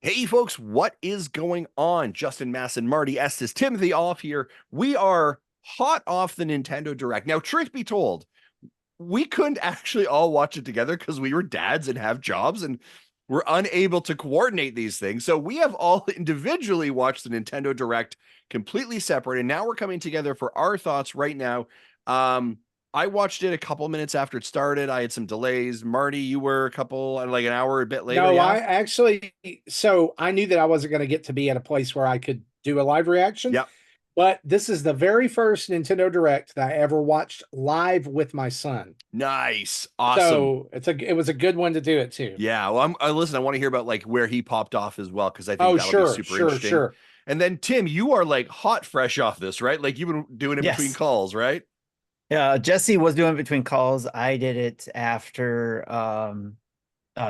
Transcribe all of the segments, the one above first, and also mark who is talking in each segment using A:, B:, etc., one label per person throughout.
A: Hey folks, what is going on? Justin, Mass, and Marty Estes, Timothy off here. We are hot off the Nintendo Direct. Now, truth be told, we couldn't actually all watch it together because we were dads and have jobs and we're unable to coordinate these things. So we have all individually watched the Nintendo Direct completely separate. And now we're coming together for our thoughts right now. I watched it a couple minutes after it started. I had some delays. Marty, you were a couple, like an hour a bit later.
B: No,
A: Yeah.
B: I actually, so I knew that I wasn't going to get to be at a place where I could do a live reaction,
A: Yep.
B: but this is the very first Nintendo Direct that I ever watched live with my son.
A: Nice. Awesome.
B: So it was a good one to do it too.
A: Yeah, well, listen, I want to hear about like where he popped off as well, because I think
B: Oh,
A: that'll be
B: sure,
A: super
B: sure,
A: interesting.
B: sure.
A: And then Tim, you are like hot fresh off this, right? Like you've been doing it between
C: Yes.
A: calls, right?
C: Yeah, Jesse was doing it between calls. I did it after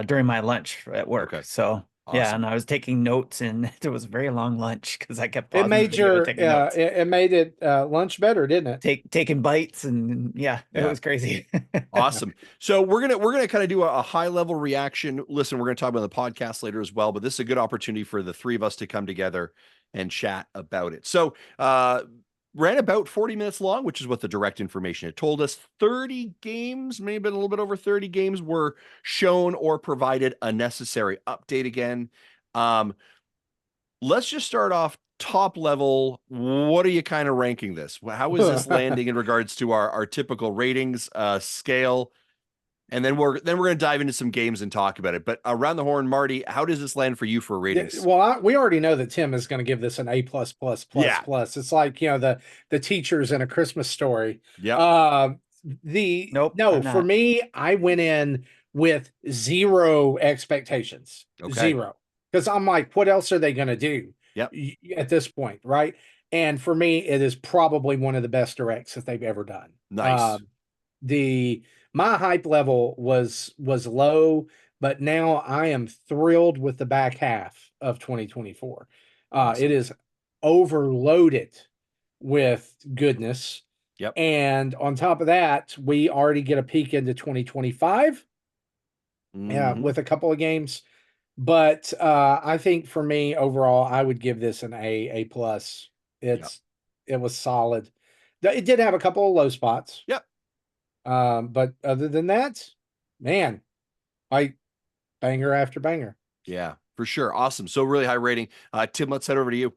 C: during my lunch at work.
A: Okay.
C: So yeah,
A: Awesome.
C: and I was taking notes and it was a very long lunch because I kept
B: It
C: pausing the
B: made
C: video and
B: your
C: taking notes.
B: it made it lunch better, didn't it?
C: Taking bites and yeah, it
A: Yeah.
C: was crazy.
A: Awesome. So we're gonna kind of do a high level reaction. Listen, we're gonna talk about the podcast later as well, but this is a good opportunity for the three of us to come together and chat about it. So ran about 40 minutes long, which is what the direct information had told us. 30 games, maybe a little bit over 30 games were shown or provided a necessary update again. Um, let's just start off top level. What are you kind of ranking this? How is this landing in regards to our typical ratings scale? And then we're going to dive into some games and talk about it. But around the horn, Marty, how does this land for you for
B: Yeah,
A: ratings?
B: well, we already know that Tim is going to give this an A plus plus plus
A: Yeah.
B: plus. It's like the teachers in A Christmas Story.
A: Yep.
C: Nope,
B: No,
C: I'm
B: for
C: not.
B: me, I went in with zero expectations,
A: Okay.
B: zero, because I'm like, what else are they going to do
A: Yep.
B: at this point, right? And for me, it is probably one of the best directs that they've ever done.
A: Nice.
B: The My hype level was low, but now I am thrilled with the back half of 2024. It
A: Awesome.
B: is overloaded with goodness.
A: Yep.
B: And on top of that, we already get a peek into 2025
A: Mhm.
B: with a couple of games. But I think for me overall, I would give this an A plus.
A: Yep.
B: It was solid. It did have a couple of low spots.
A: Yep.
B: But other than that, man, like banger after banger.
A: Yeah, for sure. Awesome. So really high rating. Tim, let's head over to you.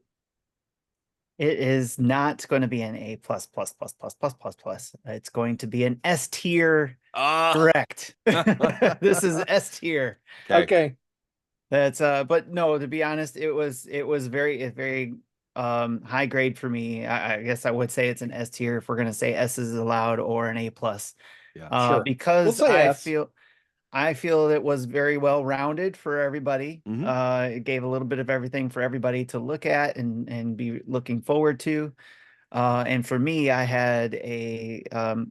C: It is not going to be an A plus plus plus plus plus plus plus. It's going to be an S tier direct. This is S tier.
A: Okay.
B: Okay.
C: That's but no, to be honest, it was very high grade for me. I guess I would say it's an S tier if we're gonna say S is allowed or an A plus.
A: Yeah.
B: Sure. We'll
C: Because
B: say S.
C: I feel it was very well rounded for everybody.
A: Mhm.
C: It gave a little bit of everything for everybody to look at and be looking forward to. And for me, I had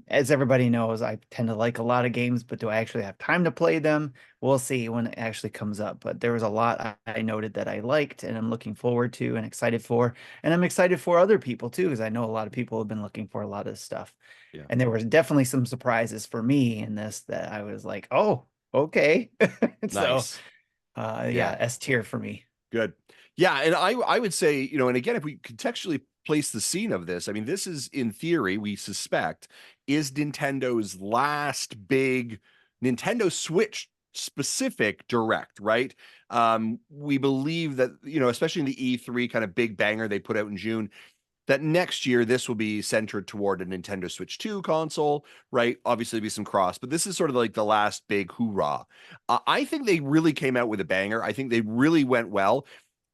C: as everybody knows, I tend to like a lot of games, but do I actually have time to play them? We'll see when it actually comes up. But there was a lot I noted that I liked and I'm looking forward to and excited for. And I'm excited for other people too, because I know a lot of people have been looking for a lot of stuff.
A: Yeah.
C: And there was definitely some surprises for me in this that I was like, oh, okay. So,
A: Nice.
C: yeah, S tier for me.
A: Good. Yeah, and I would say, and again, if we contextually place the scene of this, I mean, this is in theory, we suspect, is Nintendo's last big Nintendo Switch specific direct, right? We believe that, especially in the E3 kind of big banger they put out in June, that next year this will be centered toward a Nintendo Switch 2 console, right? Obviously, be some cross, but this is sort of like the last big hoorah. I think they really came out with a banger. I think they really went well.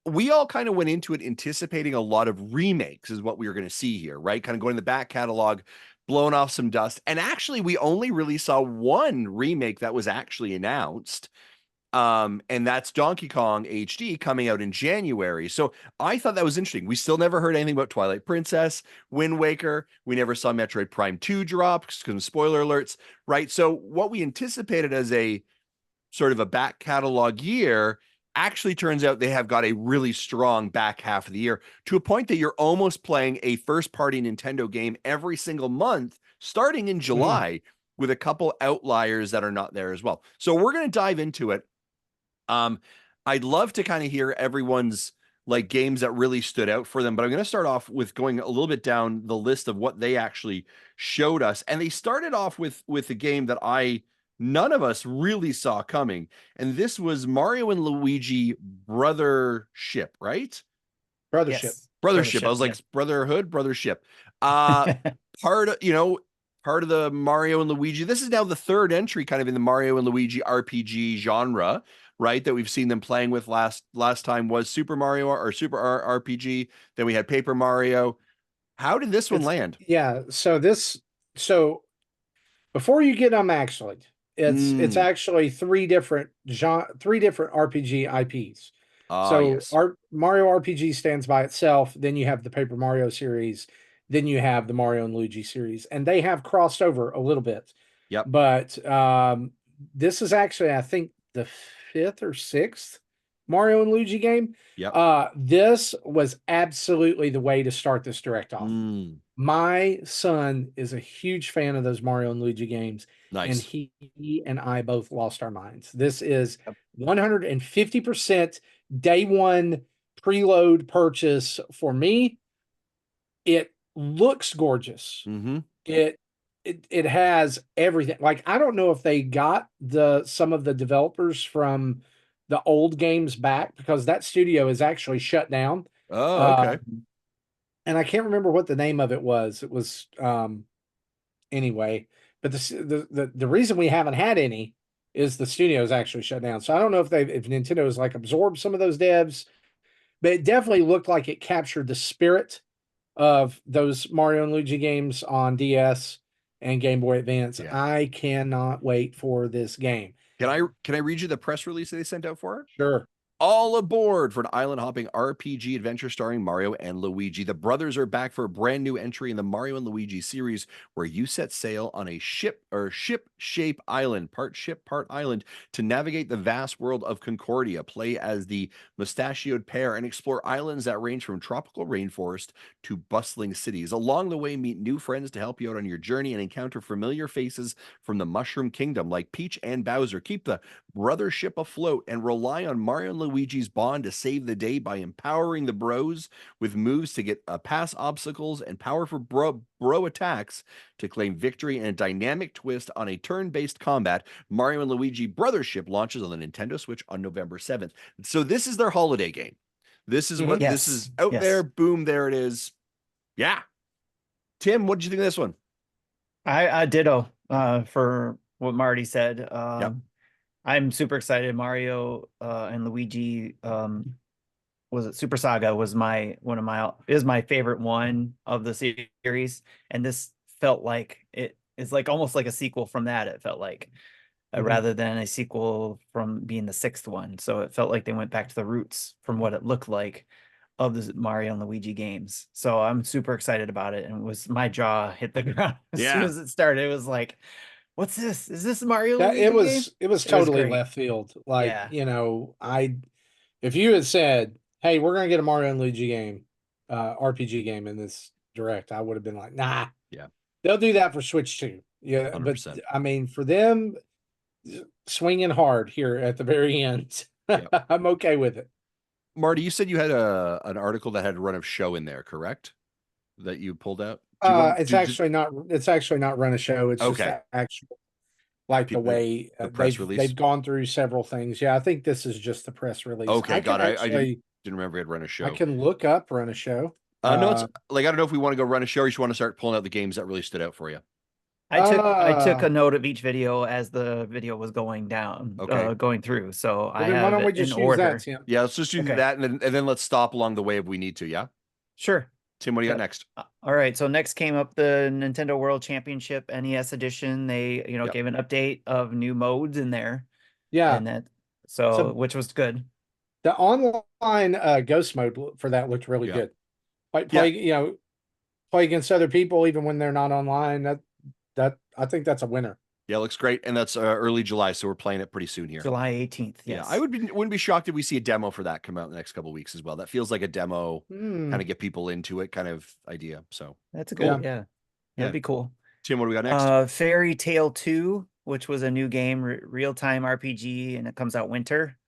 A: We all kind of went into it anticipating a lot of remakes, is what we were going to see here, right? Kind of going to the back catalog, blowing off some dust. And actually, we only really saw one remake that was actually announced. And that's Donkey Kong HD coming out in January. So I thought that was interesting. We still never heard anything about Twilight Princess, Wind Waker. We never saw Metroid Prime 2 drop because spoiler alerts, right? So what we anticipated as a sort of a back catalog year actually turns out they have got a really strong back half of the year, to a point that you're almost playing a first party Nintendo game every single month starting in July, with a couple outliers that are not there as well. So we're going to dive into it. I'd love to kind of hear everyone's like games that really stood out for them, but I'm going to start off with going a little bit down the list of what they actually showed us. And they started off with a game that none of us really saw coming. And this was Mario and Luigi Brothership, right?
B: Brothership.
C: Yes.
A: Brothership. I was like,
C: yes.
A: Brotherhood, Brothership. Part of the Mario and Luigi. This is now the third entry kind of in the Mario and Luigi RPG genre, right? That we've seen them playing with. Last time was Super Mario or Super RPG. Then we had Paper Mario. How did this one land?
B: Yeah. So before you get them, actually, it's actually three different RPG IPs. So
A: Yes.
B: Mario RPG stands by itself. Then you have the Paper Mario series. Then you have the Mario and Luigi series, and they have crossed over a little bit.
A: Yep.
B: But this is actually, I think, the fifth or sixth Mario and Luigi game.
A: Yep.
B: This was absolutely the way to start this direct off. My son is a huge fan of those Mario and Luigi games, and
A: Nice.
B: he and I both lost our minds. This is 150% day one preload purchase for me. It looks gorgeous. It has everything. Like, I don't know if they got some of the developers from the old games back, because that studio is actually shut down.
A: Oh, okay.
B: And I can't remember what the name of it was. It was anyway, but the reason we haven't had any is the studio is actually shut down. So I don't know if Nintendo has like absorbed some of those devs, but it definitely looked like it captured the spirit of those Mario and Luigi games on DS and Game Boy Advance.
A: Yeah.
B: I cannot wait for this game.
A: Can I read you the press release that they sent out for it?
B: Sure.
A: All aboard for an island-hopping RPG adventure starring Mario and Luigi. The brothers are back for a brand new entry in the Mario and Luigi series, where you set sail on a ship-shape island, part ship, part island, to navigate the vast world of Concordia. Play as the mustachioed pair and explore islands that range from tropical rainforest to bustling cities. Along the way, meet new friends to help you out on your journey and encounter familiar faces from the Mushroom Kingdom, like Peach and Bowser. Keep the brothership afloat and rely on Mario and Luigi's bond to save the day by empowering the bros with moves to get past obstacles and powerful bro attacks to claim victory, and a dynamic twist on a turn-based combat. Mario and Luigi Brothership launches on the Nintendo Switch on November 7th. So this is their holiday game. This is what this is out there. Boom, there it is. Yeah. Tim, what did you think of this one?
C: I ditto for what Marty said.
A: Yep.
C: I'm super excited. Mario and Luigi, was it Super Saga was my favorite one of the series, and this felt like it is like almost like a sequel from that. It felt like rather than a sequel from being the sixth one. So it felt like they went back to the roots from what it looked like of the Mario and Luigi games. So I'm super excited about it, and my jaw hit the ground as soon as it started. It was like, what's this? Is this Mario?
B: It was totally left field. Like, if you had said, "Hey, we're gonna get a Mario and Luigi game, RPG game in this direct," I would have been like, "Nah."
A: Yeah,
B: they'll do that for Switch too. Yeah, 100%. But I mean, for them, swinging hard here at the very end, I'm okay with it.
A: Marty, you said you had an article that had a run of show in there, correct? That you pulled out.
B: It's actually not run a show. It's just actual, like the way
A: the press release.
B: They've gone through several things. Yeah, I think this is just the press release.
A: Okay, I didn't remember it had run a show.
B: I can look up run a show.
A: No, it's like, I don't know if we want to go run a show, or you just want to start pulling out the games that really stood out for you.
C: I took a note of each video as the video was going down, going through. So I have, why don't we just use that, Tim?
A: Yeah, let's just use that, and then let's stop along the way if we need to. Yeah,
C: sure.
A: Tim, what do you got next?
C: All right, so next came up the Nintendo World Championship NES edition. They gave an update of new modes in there.
B: Yeah,
C: and that so which was good.
B: The online ghost mode for that looked really good. Like play against other people even when they're not online. That I think that's a winner.
A: Yeah, it looks great, and that's early July, so we're playing it pretty soon here.
C: July 18th. Yes.
A: Yeah, I wouldn't be shocked if we see a demo for that come out in the next couple of weeks as well. That feels like a demo, kind of get people into it kind of idea. So
C: that's a good, that'd be cool.
A: Tim, what do we got next?
C: Fairy Tale 2, which was a new game, real-time RPG, and it comes out winter.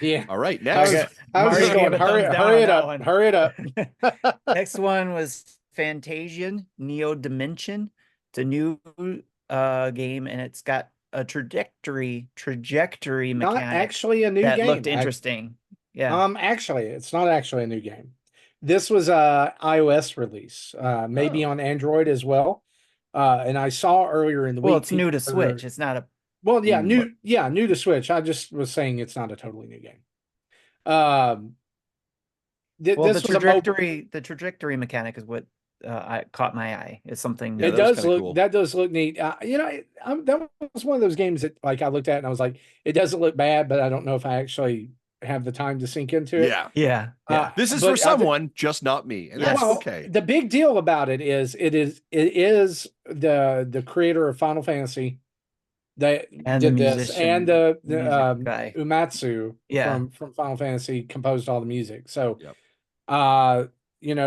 B: Yeah.
A: All right,
B: I was,
A: next.
B: I was
C: Marty
B: just
C: gave
B: going,
C: a thumbs down
B: hurry
C: on
B: it
C: that
B: up,
C: one.
B: hurry it up.
C: Next one was Fantasian Neo Dimension. It's a new game, and it's got a trajectory
B: Not
C: mechanic
B: actually a new
C: that
B: game.
C: looked interesting. Yeah.
B: Actually, it's not actually a new game. This was a iOS release, maybe
A: Oh.
B: on Android as well. And I saw earlier in the
C: Well,
B: week.
C: it's new to
B: people were-
C: Switch. It's not a
B: Well, yeah,
A: Mm.
B: new to Switch. I just was saying it's not a totally new game. Um,
C: well,
B: this was a mobile.
C: the trajectory mechanic is what I caught my eye. It's something
A: Yeah,
B: It
A: that was
B: does
A: kinda
B: look
A: cool.
B: that does look neat. That was one of those games that like I looked at and I was like, it doesn't look bad, but I don't know if I actually have the time to sink into it.
A: Yeah.
C: Yeah. Yeah.
A: This is
B: but
A: for
B: I thi-
A: someone, just not me. And
C: Yes.
A: that's
B: Well,
A: okay.
B: the big deal about it is the creator of Final Fantasy that
C: And the
B: did this,
C: musician,
B: and
C: the music guy.
B: Umatsu
C: Yeah.
B: from Final Fantasy composed all the music. So,
A: Yep.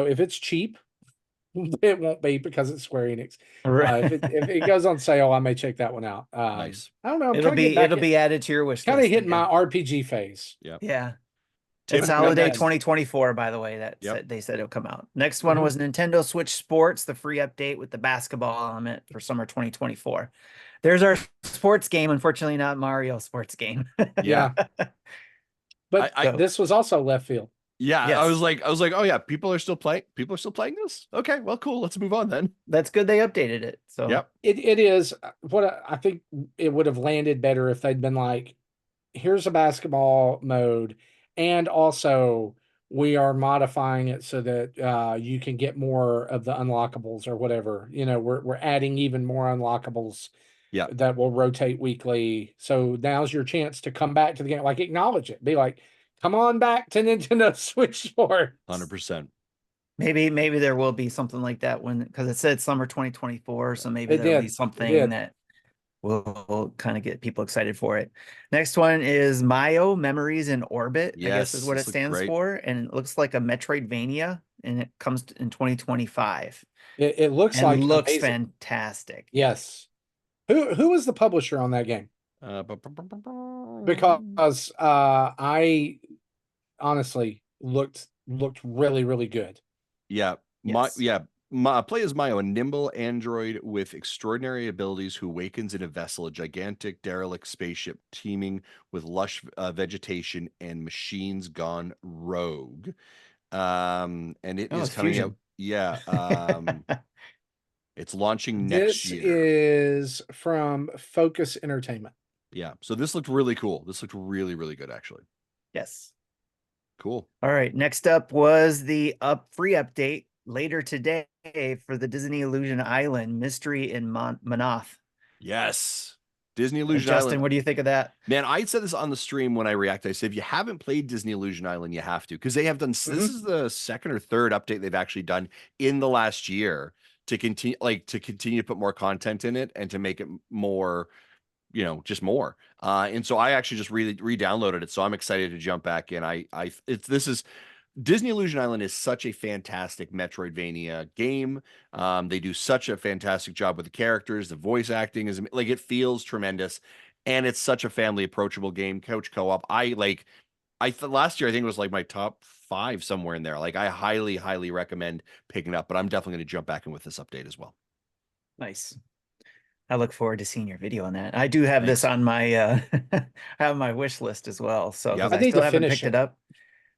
B: if it's cheap, it won't be because it's Square Enix.
C: Right.
B: If it goes on sale, I may check that one out.
A: Nice.
B: I don't know. I'm
C: It'll
B: kind of
C: it'll be added to your wish
B: kind of
C: list.
B: hitting my RPG phase.
A: Yep.
C: Yeah.
A: Tim,
C: It's
A: what
C: holiday
A: next?
C: 2024, by the way. That
A: Yep.
C: they said it'll come out. Next one
B: Mhm.
C: was Nintendo Switch Sports, the free update with the basketball element for summer 2024. There's our sports game. Unfortunately, not Mario sports game.
A: Yeah.
B: But
A: I-
B: this was also left field.
A: Yeah.
C: Yes.
A: I was like, oh yeah, people are still playing this. Okay, well, cool. Let's move on then.
C: That's good. They updated it. So
A: Yep.
B: It is what I think it would have landed better if they'd been like, here's a basketball mode, and also we are modifying it so that you can get more of the unlockables or whatever. We're adding even more unlockables.
A: Yeah.
B: That will rotate weekly. So now's your chance to come back to the game. Like acknowledge it. Be like, come on back to Nintendo Switch Sports.
A: 100%.
C: maybe there will be something like that because it said summer 2024. So maybe
B: It
C: there'll
B: did.
C: be
B: It
C: something
B: did.
C: that will kind of get people excited for it. Next one is Mayo Memories in Orbit, I guess is
A: Yes,
C: what it
A: this looks
C: stands
A: great.
C: for. And it looks like a Metroidvania, and it comes in 2025.
B: It looks
C: And
B: like
C: looks
B: amazing.
C: fantastic.
B: Yes. Who was the publisher on that game? Because I honestly looked really, really good.
A: Yeah.
C: Yes.
A: Play as Mayo, a nimble android with extraordinary abilities who wakens in a vessel, a gigantic derelict spaceship teeming with lush vegetation and machines gone rogue. And it is
C: it's
A: coming
C: fusion.
A: out. Yeah. It's launching next
B: This
A: year.
B: is from Focus Entertainment.
A: Yeah. So this looked really cool. This looked really, really good, actually.
C: Yes.
A: Cool.
C: All right. Next up was the free update later today for the Disney Illusion Island Mystery in Manoth.
A: Yes. Disney Illusion
C: Justin,
A: Island.
C: what do you think of that?
A: Man, I said this on the stream when I reacted. I said, if you haven't played Disney Illusion Island, you have to, because they have done, this is the second or third update they've actually done in the last year to continue to put more content in it and to make it more, just more. And so I actually just really re-downloaded it. So I'm excited to jump back in. Disney Illusion Island is such a fantastic Metroidvania game. They do such a fantastic job with the characters. The voice acting is like, it feels tremendous, and it's such a family approachable game. Couch co-op. Last year I think it was like my top 5 somewhere in there. Like, I highly recommend picking up. But I'm definitely going to jump back in with this update as well.
C: Nice. I look forward to seeing your video on that. I do have
A: Thanks.
C: this on my have my wish list as well. So
A: Yep.
C: 'cause
B: I
C: I
B: need
C: still
B: to
C: haven't
B: finish
C: picked it
B: it.
C: up.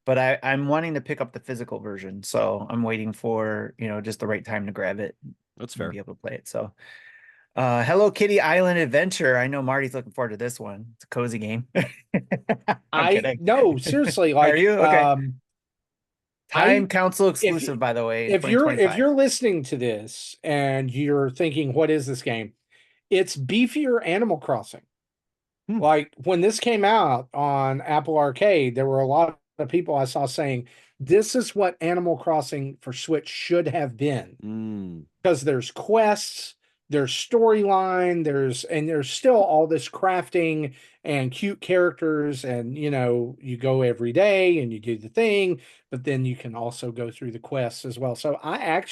C: But I'm wanting to pick up the physical version, so I'm waiting for just the right time to grab it
A: That's
C: and
A: fair.
C: be able to play it. So, Hello Kitty Island Adventure. I know Marty's looking forward to this one. It's a cozy game. I'm kidding.
B: No, seriously, like
C: Are you okay? Time
B: I-
C: Council exclusive, by the way. in
B: if you're
C: 2025.
B: listening to this and you're thinking, what is this game? It's beefier Animal Crossing. Like when this came out on Apple Arcade, there were a lot of people I saw saying this is what Animal Crossing for Switch should have been. Because there's quests, there's storyline, there's still all this crafting and cute characters, and you go every day and you do the thing, but then you can also go through the quests as well. So I'm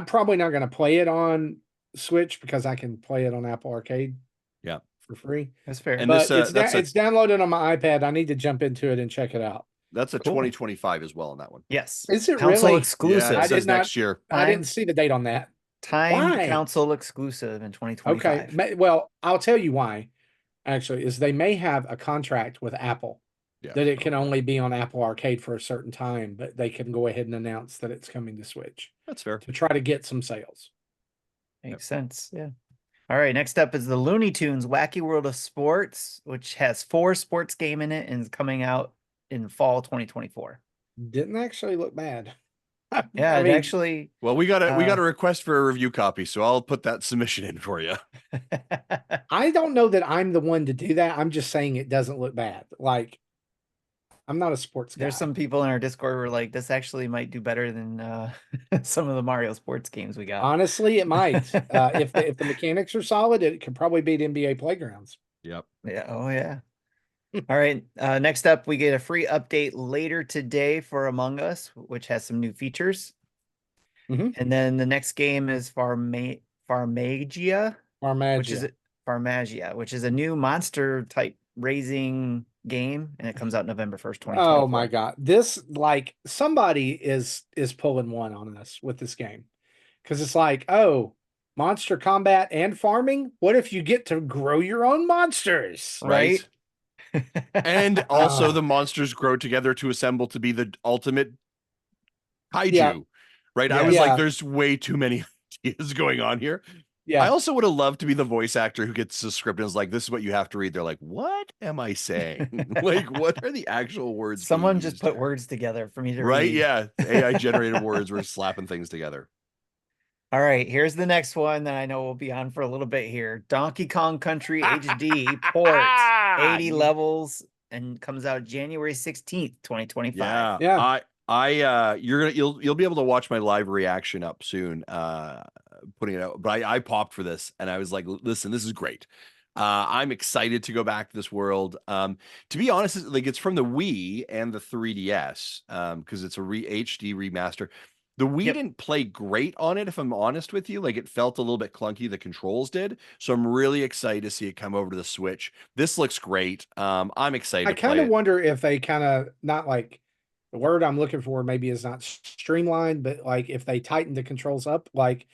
B: probably not going to play it on Switch because I can play it on Apple Arcade.
A: Yeah.
B: for free.
C: That's fair.
A: And
B: But
A: this,
B: it's downloaded on my iPad. I need to jump into it and check it out.
A: that's a
C: Cool.
A: 2025 as well on that one.
C: Yes.
B: Is it
C: Console
B: really?
C: exclusive.
A: Yeah,
B: I
A: it
B: did
A: says
B: not-
A: next year.
B: I didn't see the date on that.
C: Timed
B: Why?
C: console exclusive in 2025.
B: Okay. Well, I'll tell you why. Actually, is they may have a contract with Apple
A: Yeah.
B: that it can only be on Apple Arcade for a certain time, but they can go ahead and announce that it's coming to Switch
A: That's fair.
B: to try to get some sales.
C: Makes sense. Yeah. All right. Next up is the Looney Tunes Wacky World of Sports, which has 4 sports game in it and is coming out in fall 2024.
B: Didn't actually look bad.
C: Yeah,
B: I
C: it
B: mean,
C: actually.
A: Well, we got a request for a review copy, so I'll put that submission in for you.
B: I don't know that I'm the one to do that. I'm just saying it doesn't look bad. Like, I'm not a sports guy.
C: There's some people in our Discord who are like, this actually might do better than some of the Mario sports games we got.
B: Honestly, it might. If the mechanics are solid, it could probably beat NBA Playgrounds.
A: Yep.
C: Yeah. Oh, yeah. All right. Next up, we get a free update later today for Among Us, which has some new features.
B: Mhm.
C: And then the next game is Farmagia, which is Farmagia, which is a new monster type raising game, and it comes out November 1st, 2024.
B: Oh my God. This, like, somebody is pulling one on us with this game. Because it's like, oh, monster combat and farming. What if you get to grow your own monsters?
C: Right?
A: And also the monsters grow together to assemble to be the ultimate kaiju.
B: Yeah.
A: Right?
C: Yeah.
A: I was
B: Yeah.
A: like, there's way too many ideas going on here.
B: Yeah.
A: I also would have loved to be the voice actor who gets the script and is like, this is what you have to read. They're like, what am I saying? Like, what are the actual words?
C: Someone
A: being
C: just
A: used
C: put
A: here?
C: words together for me to
A: Right?
C: read.
A: Yeah. AI generated words. We're slapping things together.
C: All right, here's the next one that I know we'll be on for a little bit here. Donkey Kong Country HD port, 80 levels, and comes out January 16th, 2025.
A: Yeah. Yeah. You'll be able to watch my live reaction up soon, putting it out. But I popped for this and I was like, listen, this is great. I'm excited to go back to this world. To be honest, it's from the Wii and the 3DS, because it's a HD remaster. The Wii didn't play great on it, if I'm honest with you. Like, it felt a little bit clunky, the controls did. So I'm really excited to see it come over to the Switch. This looks great. I'm excited
B: I
A: to play
B: kind of
A: it.
B: wonder if they kind of, not like, the word I'm looking for maybe is not streamlined, but like if they tighten the controls up, like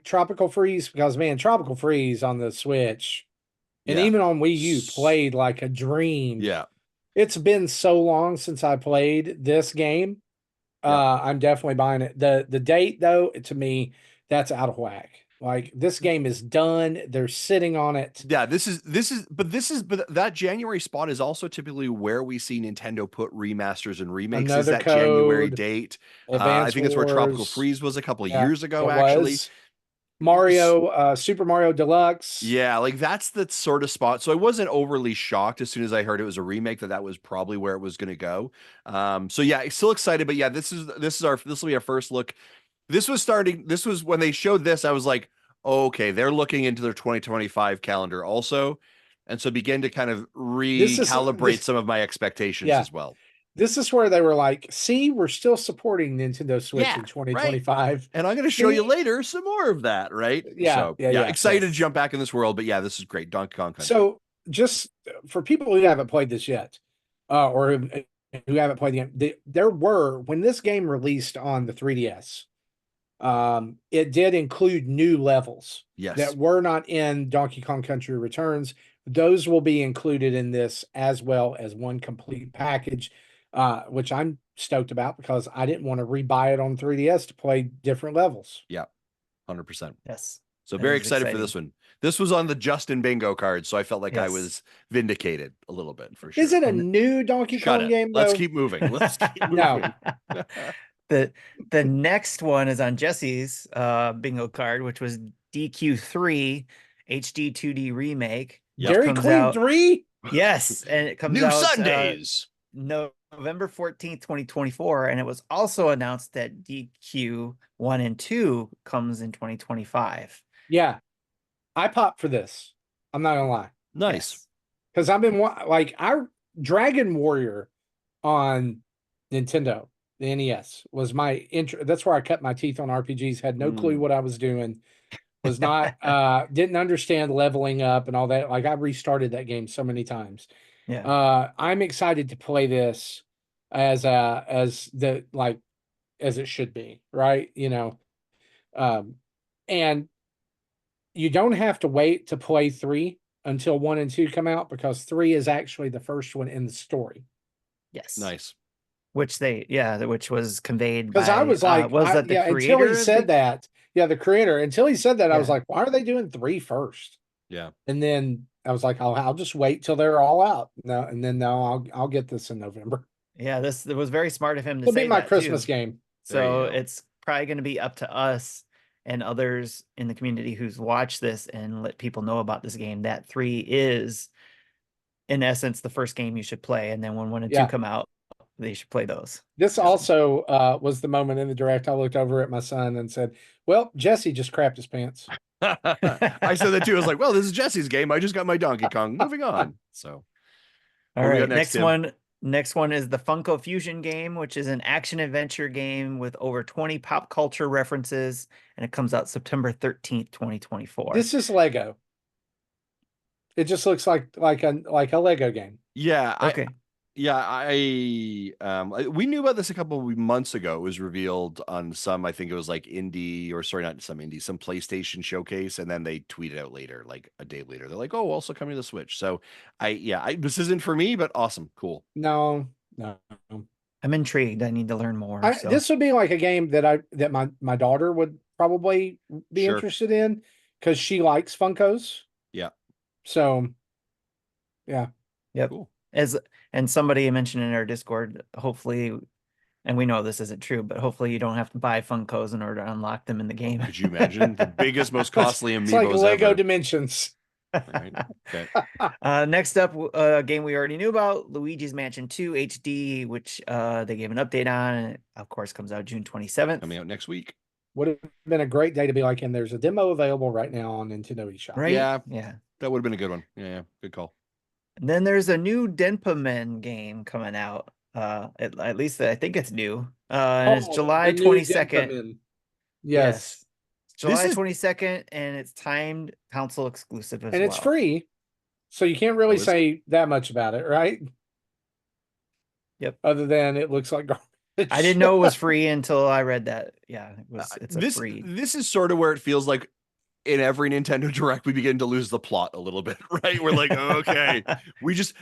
B: Tropical Freeze, because man, Tropical Freeze on the Switch and
A: Yeah.
B: even on Wii U played like a dream.
A: Yeah.
B: It's been so long since I played this game. I'm definitely buying it. The date though, to me, that's out of whack. Like, this game is done. They're sitting on it.
A: Yeah, but that January spot is also typically where we see Nintendo put remasters and remakes. Is
B: Another
A: that January
B: Code,
A: date? I
B: Advance
A: think it's where Tropical
B: Wars.
A: Freeze was a couple of
B: Yeah,
A: years ago,
B: it
A: actually.
B: was. Mario, Super Mario Deluxe.
A: Yeah, like that's the sort of spot. So I wasn't overly shocked as soon as I heard it was a remake that was probably where it was going to go. So yeah, still excited, but yeah, this will be our first look. This was when they showed this, I was like, oh, okay, they're looking into their 2025 calendar also. And so begin to kind of recalibrate some of my expectations as well.
B: This is where they were like, see, we're still supporting Nintendo Switch in 2025.
A: Right. And I'm going to show you later some more of that, right?
B: Yeah.
A: Excited to jump back in this world, but yeah, this is great. Donkey Kong Country.
B: So just for people who haven't played this yet, or who haven't played the game, there were, when this game released on the 3DS, it did include new levels that were not in Donkey Kong Country Returns. Those will be included in this as well as one complete package, which I'm stoked about because I didn't want to rebuy it on 3DS to play different levels.
A: Yeah, 100%.
C: Yes.
A: So very excited for this one. This was on the Justin bingo card, so I felt like I was vindicated a little bit for sure.
B: Is it a new Donkey Kong game?
A: Let's keep moving. Let's keep moving.
C: No. The next one is on Jesse's bingo card, which was DQ3 HD 2D remake.
B: Dairy Queen 3?
C: Yes, and it comes
A: New
C: out
A: Sundays.
C: November 14th, 2024, and it was also announced that DQ 1 and 2 comes in 2025.
B: Yeah. I popped for this. I'm not gonna lie.
A: Nice.
B: Because I've been like our Dragon Warrior on Nintendo, the NES, was my intro. That's where I cut my teeth on RPGs, had no clue what I was doing. was not didn't understand leveling up and all that. Like I restarted that game so many times.
C: Yeah.
B: I'm excited to play this as as it should be, right? And you don't have to wait to play 3 until 1 and 2 come out, because 3 is actually the first one in the story.
C: Yes.
A: Nice.
C: Which which was conveyed
B: Because I
C: by,
B: was like,
C: was that the
B: until he
C: creator of
B: said that, the creator, until he said that, I was
C: Yeah.
B: like, why are they doing 3 first?
A: Yeah.
B: And then I was like, I'll just wait till they're all out. No, and then no, I'll get this in November.
C: Yeah, it was very smart of him to
B: It'll be
C: say
B: my
C: that
B: Christmas
C: too.
B: game.
A: There you
C: So
A: go.
C: it's probably going to be up to us and others in the community who's watched this and let people know about this game that 3 is, in essence, the first game you should play. And then when 1 and 2
B: Yeah.
C: come out, they should play those.
B: This
A: Yeah.
B: also was the moment in the direct I looked over at my son and said, well, Jesse just crapped his pants.
A: I said that too. I was like, well, this is Jesse's game. I just got my Donkey Kong. Moving on. So
C: All
A: what we got
C: right,
A: next, Tim?
C: next one is the Funko Fusion game, which is an action adventure game with over 20 pop culture references, and it comes out September 13th, 2024.
B: This is Lego. It just looks like a Lego game.
A: Yeah.
C: Okay.
A: We knew about this a couple of months ago. It was revealed on I think it was like some PlayStation showcase, and then they tweeted out later, like a day later. They're like, "Oh, also coming to the Switch." So, this isn't for me, but awesome, cool.
B: No.
C: I'm intrigued. I need to learn more. So.
B: This would be like a game that my daughter would probably be
A: Sure.
B: interested in, because she likes Funkos.
A: Yeah.
B: So, yeah.
C: Yep.
A: Cool.
C: And somebody mentioned in our Discord, hopefully, and we know this isn't true, but hopefully you don't have to buy Funkos in order to unlock them in the game.
A: Could you imagine the biggest, most costly amiibos
B: It's like Lego
A: ever?
B: Dimensions.
A: All right. Okay.
C: Next up, a game we already knew about, Luigi's Mansion 2 HD, which they gave an update on. And it, of course, comes out June 27th.
A: Coming out next week.
B: Would have been a great day to be like, and there's a demo available right now on Nintendo eShop.
C: Right?
A: Yeah.
C: Yeah.
A: That would have been a good one. Yeah. Good call.
C: And then there's a new Denpa game coming out. At least I think it's new. And it's July
B: the new
C: 22nd.
B: Denpa. Yes.
C: July 22nd, and it's timed console exclusive as well.
B: And it's free, so you can't really
A: Oh,
B: say that much about it, right?
C: Yep.
B: Other than it looks like garbage.
C: I didn't know it was free until I read that. Yeah, it's free.
A: This is sort of where it feels like in every Nintendo Direct we begin to lose the plot a little bit, right? We're like, okay,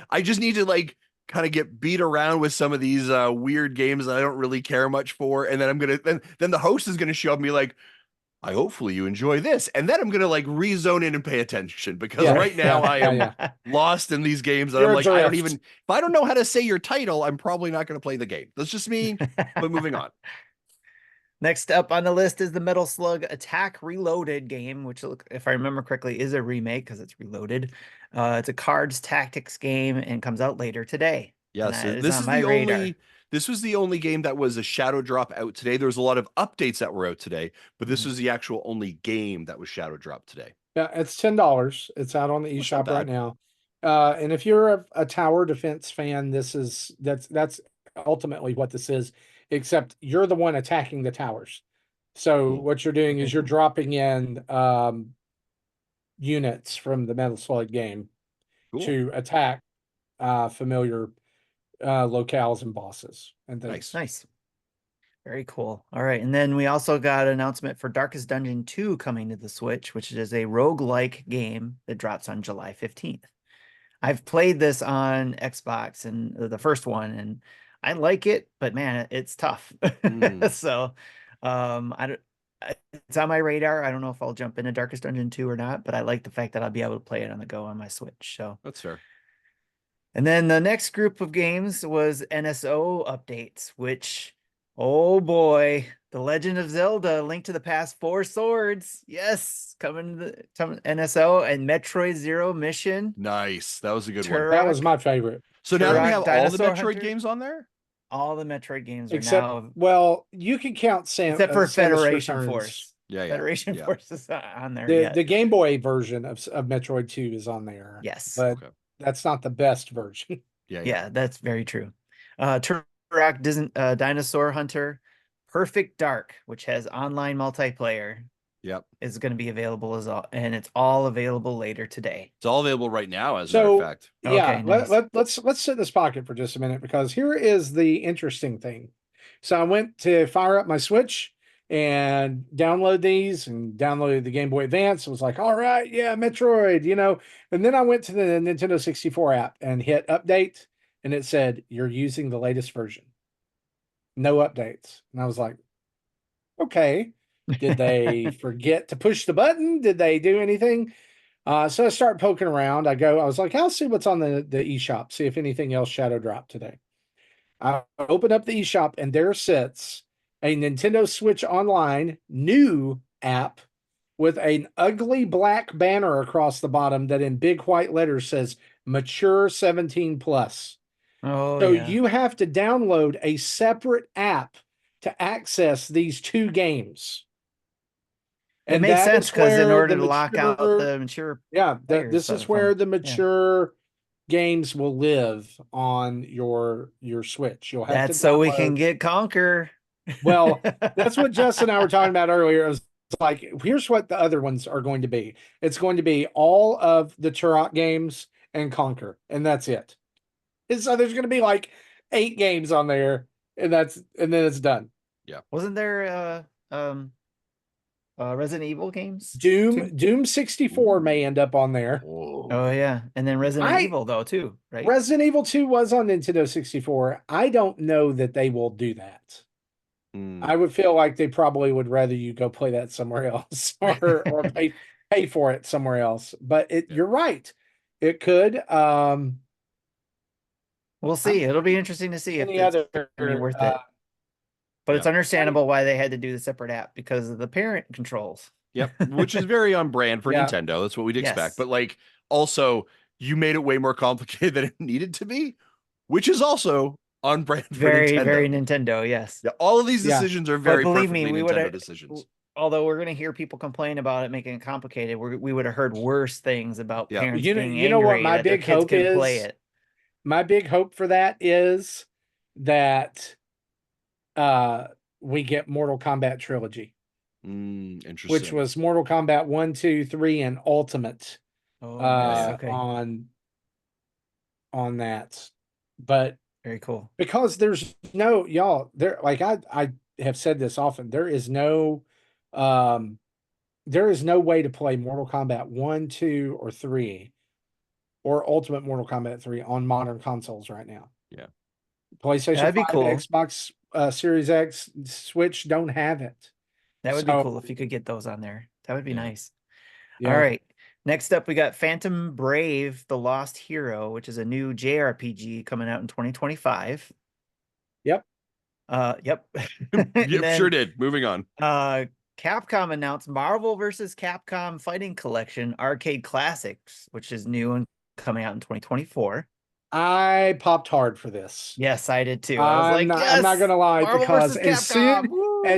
A: I just need to like kind of get beat around with some of these weird games that I don't really care much for, and then then the host is gonna show up and be like, hopefully you enjoy this, and then I'm gonna like rezone in and pay attention, because right now I am lost in these games, and I'm like, if I don't know how to say your title, I'm probably not gonna play the game. That's just me. But moving on.
C: Next up on the list is the Metal Slug Attack Reloaded game, which, if I remember correctly, is a remake because it's reloaded. It's a cards tactics game and comes out later today.
A: Yeah, so this was the only game that was a shadow drop out today. There was a lot of updates that were out today, but this was the actual only game that was shadow drop today.
B: Yeah, it's $10. It's out on the eShop right now. And if you're a tower defense fan, that's ultimately what this is, except you're the one attacking the towers. So what you're doing is you're dropping in units from the Metal Slug game to attack familiar locales and bosses and things.
C: Nice. Very cool. All right. And then we also got an announcement for Darkest Dungeon 2 coming to the Switch, which is a roguelike game that drops on July 15th. I've played this on Xbox and the first one, and I like it, but man, it's tough. So it's on my radar. I don't know if I'll jump into Darkest Dungeon 2 or not, but I like the fact that I'll be able to play it on the go on my Switch. So
A: that's fair.
C: And then the next group of games was NSO updates, which, oh boy, The Legend of Zelda: Link to the Past 4 Swords. Yes, coming to the NSO, and Metroid Zero Mission.
A: Nice. That was a good one.
B: That was my favorite.
A: So now do we have all the Metroid games on there?
C: All the Metroid games are
B: except
C: now.
B: Well, you can count
C: except for Federation Force.
A: Yeah.
C: Federation Force is on there.
B: The Game Boy version of Metroid 2 is on there.
C: Yes.
B: But that's not the best version.
C: Yeah, that's very true. Turok Dinosaur Hunter, Perfect Dark, which has online multiplayer.
A: Yep.
C: is going to be available and it's all available later today.
A: It's all available right now, as a matter of fact.
B: Yeah,
C: Okay, nice.
B: let's sit in this pocket for just a minute, because here is the interesting thing. So I went to fire up my Switch and download these, and downloaded the Game Boy Advance. I was like, all right, yeah, Metroid, And then I went to the Nintendo 64 app and hit update, and it said, you're using the latest version. No updates. And I was like, okay, did they forget to push the button? Did they do anything? So I start poking around. I was like, I'll see what's on the eShop, see if anything else shadow dropped today. I open up the eShop, and there sits a Nintendo Switch Online new app with an ugly black banner across the bottom that in big white letters says mature 17 plus.
C: Oh,
B: So
C: yeah.
B: you have to download a separate app to access these two games.
C: It
B: And
C: makes
B: that
C: sense
B: is
C: because in
B: where
C: order
B: the
C: to lock out
B: mature,
C: the mature
B: yeah,
C: players
B: this is where
C: from,
B: the mature games will live on your Switch. You'll have to
C: that's so we can
B: download.
C: get Conquer.
B: Well, that's what Justin and I were talking about earlier. It was like, here's what the other ones are going to be. It's going to be all of the Turok games and Conquer, and that's it. And so there's going to be like 8 games on there, and then it's done.
C: Wasn't there Resident Evil games?
B: Doom 64 may end up on there.
C: Oh yeah, and then Resident Evil though too, right?
B: Resident Evil 2 was on Nintendo 64. I don't know that they will do that. I would feel like they probably would rather you go play that somewhere else, or pay for it somewhere else. But you're right. It could.
C: We'll see. It'll be interesting to see if
B: Any
C: it's
B: other
C: gonna be worth it. But it's understandable why they had to do the separate app, because of the parent controls.
A: Yep, which is very on brand for Nintendo. That's what we'd expect. But like, also, you made it way more complicated than it needed to be, which is also on brand for Nintendo.
C: Very Nintendo, yes.
A: Yeah, all of these decisions are very
C: believe
A: perfectly
C: me,
A: Nintendo decisions.
C: Although we're going to hear people complain about it making it complicated, we would have heard worse things about parents being angry
B: what my
C: that their
B: big
C: kids
B: hope
C: couldn't
B: is?
C: play it.
B: My big hope for that is that we get Mortal Kombat Trilogy.
A: Interesting.
B: Which was Mortal Kombat 1, 2, 3, and Ultimate.
C: Oh, nice. Okay.
B: On that. But
C: very cool.
B: Because there's no, y'all, there, like I have said this often, there is no way to play Mortal Kombat 1, 2, or 3 or Ultimate Mortal Kombat 3 on modern consoles right now.
A: Yeah.
B: PlayStation
C: That'd
B: 5,
C: be cool.
B: Xbox Series X, Switch don't have it.
C: That would be cool if you could get those on there. That would be nice.
B: Yeah.
C: All right. Next up, we got Phantom Brave, The Lost Hero, which is a new JRPG coming out in 2025.
B: Yep.
C: Yep.
A: Yep, sure did. Moving on.
C: Capcom announced Marvel vs. Capcom Fighting Collection Arcade Classics, which is new and coming out in 2024.
B: I popped hard for this.
C: Yes, I did too.
B: I'm not gonna lie,
C: Marvel
B: because as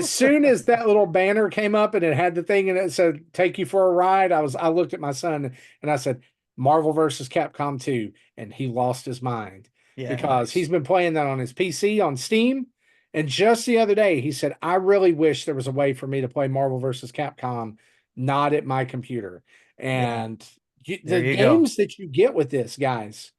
B: soon as that little banner came up and it had the thing and it said "Take you for a ride," I looked at my son and I said, "Marvel vs. Capcom 2," and he lost his mind because he's been playing that on his PC on Steam. And just the other day, he said, "I really wish there was a way for me to play Marvel vs. Capcom, not at my computer." And the games that you get with this, guys.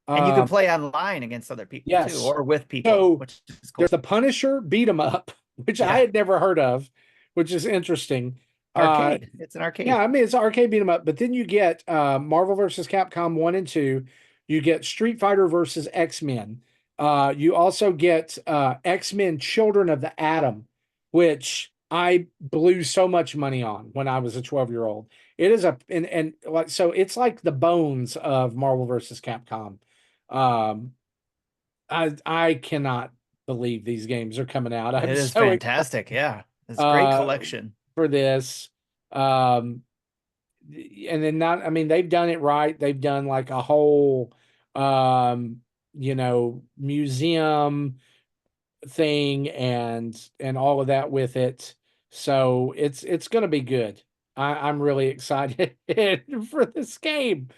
C: And you can play online against other people too, or with people.
B: So
C: which is cool.
B: There's the Punisher beat 'em up, which I had never heard of, which is interesting.
C: Arcade. It's an arcade.
B: Yeah, I mean it's arcade beat 'em up. But then you get Marvel vs. Capcom 1 and 2. You get Street Fighter versus X-Men. You also get X-Men Children of the Atom, which I blew so much money on when I was a 12-year-old. It is so it's like the bones of Marvel vs. Capcom. I cannot believe these games are coming out.
C: It is so fantastic. Yeah, it's a great collection
B: for this. And then they've done it right. They've done like a whole museum thing and all of that with it. So it's gonna be good. I'm really excited for this game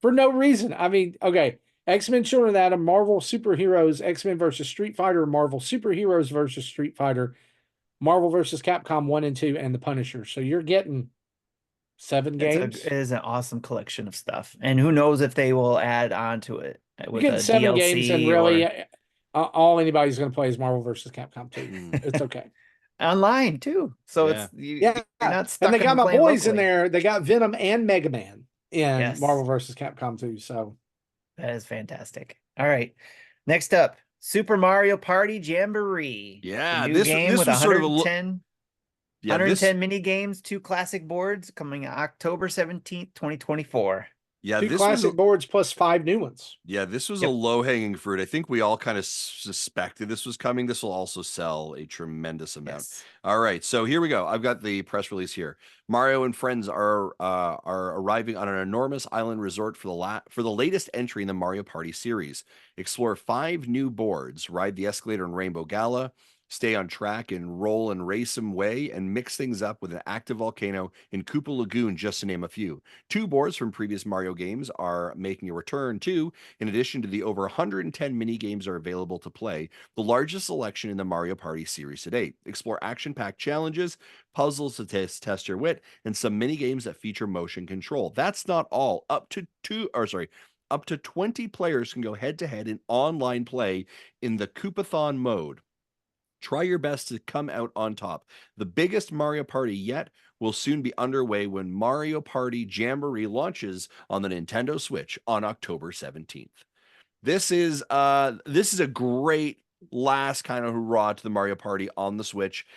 B: for no reason. I mean, okay, X-Men Children of the Atom, Marvel Superheroes, X-Men versus Street Fighter, Marvel Superheroes versus Street Fighter, Marvel versus Capcom 1 and 2, and The Punisher. So you're getting 7 games.
C: It is an awesome collection of stuff, and who knows if they will add on to it
B: You're
C: with
B: getting
C: a
B: 7 games, and
C: DLC
B: really,
C: or
B: all anybody's going to play is Marvel versus Capcom 2. It's okay.
C: online too. So
A: Yeah.
B: Yeah,
C: you're not
B: and
C: stuck
B: they got
C: in
B: my
C: playing
B: boys in
C: locally.
B: there. They got Venom and Mega Man in
C: Yes.
B: Marvel versus Capcom 2. So
C: That is fantastic. All right. Next up, Super Mario Party Jamboree.
A: Yeah,
C: The new game
A: this
C: with
A: was sort of a
C: 110 mini games, 2 classic boards coming October 17th, 2024.
A: yeah,
B: 2
A: this was
B: classic boards plus 5 new ones.
A: Yeah, this was a
C: Yep.
A: low-hanging fruit. I think we all kind of suspected this was coming. This will also sell a tremendous amount.
C: Yes.
A: All right, so here we go. I've got the press release here. Mario and friends are arriving on an enormous island resort for the latest entry in the Mario Party series. Explore 5 new boards, ride the escalator in Rainbow Gala, stay on track in Roll and Racem Way, and mix things up with an active volcano in Koopa Lagoon, just to name a few. 2 boards from previous Mario games are making a return too. In addition to the over 110 mini games are available to play, the largest selection in the Mario Party series to date. Explore action-packed challenges, puzzles to test your wit, and some mini games that feature motion control. That's not all. Up to 20 players can go head-to-head in online play in the Koopathon mode. Try your best to come out on top. The biggest Mario Party yet will soon be underway when Mario Party Jamboree launches on the Nintendo Switch on October 17th. This is a great last kind of hurrah to the Mario Party on the Switch.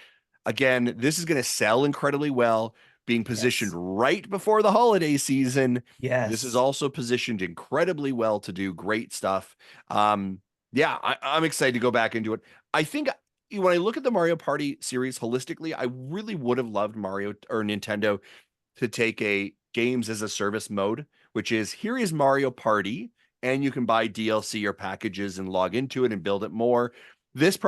A: Again, this is going to sell incredibly well, being positioned right before the holiday season.
C: Yes.
A: This is also positioned incredibly well to do great stuff. Yeah, I'm excited to go back into it. I think when I look at the Mario Party series holistically, I really would have loved Mario or Nintendo to take a games as a service mode, which is here is Mario Party, and you can buy DLC or packages and log into it and build it more. This